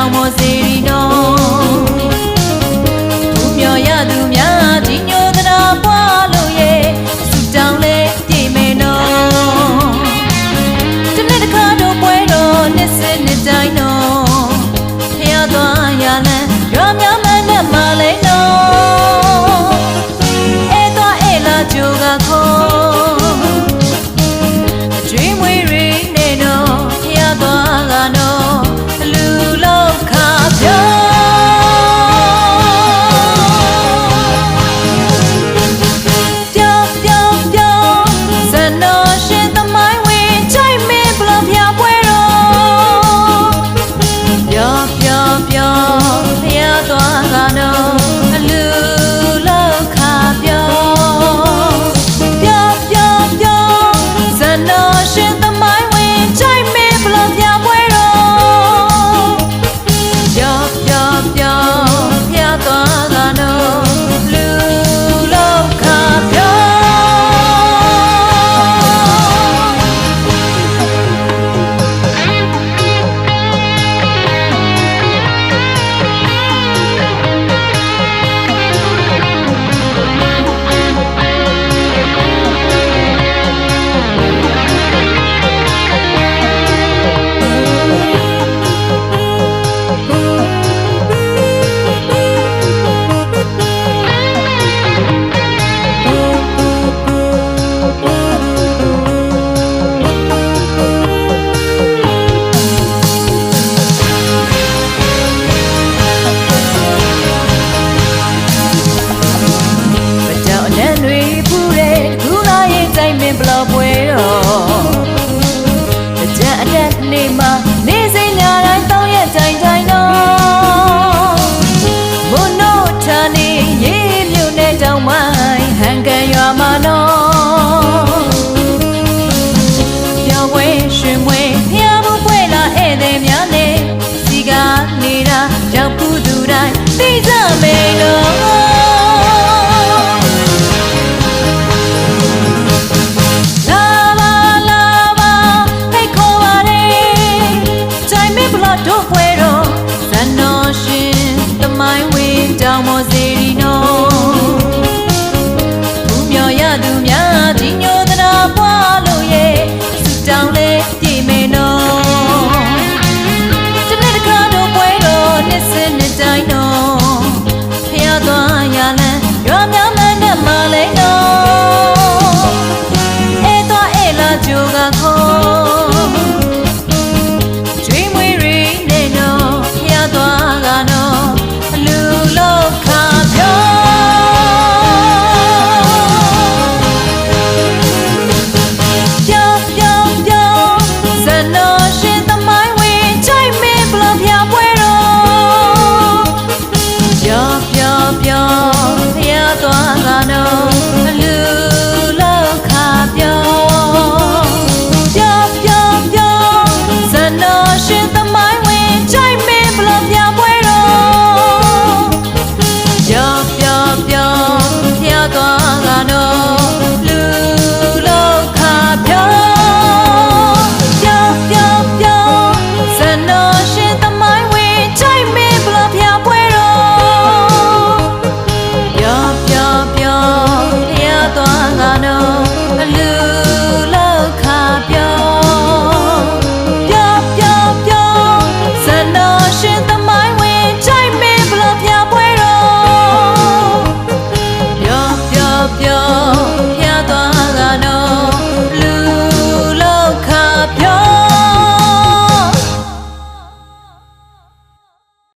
တောင်ပေါ်စေရီနော်သူမျောရသူများကြီးညိုသနာပွားလို့ရဲ့စူတောင်းလဲပြေမယ်နော်တနေ့တစ်ခါတော့ပွဲတော်နှစ်စနှစ်တိုင်းနော်ဖျားသွားရလန်းရွာများမှန်းနဲ့မလဲနော်အဲသွားအဲလာကြိုကခေါ်ကျွေးမွေးရင်းနဲ့တော့ဖျားသွားကနော်လူလောက်ခါပြောဘလောပွဲတော့တကြံအတက်နေမှာနေစိညတိုင်းတောင်းရက်တိုင်းတိုင်းတော့မွန်တို့ချာနေရေးမြို့နဲ့တောင်မိုင်းဟန်ကန်ရွာမှာတော့ပြောင်းပွဲရှင်ပွဲဖျားဖို့ပွဲလာဧည့်သည်များနဲ့စီကားနေတာရောက်ဘူးသူတိုင်းသိကြမယ်တော့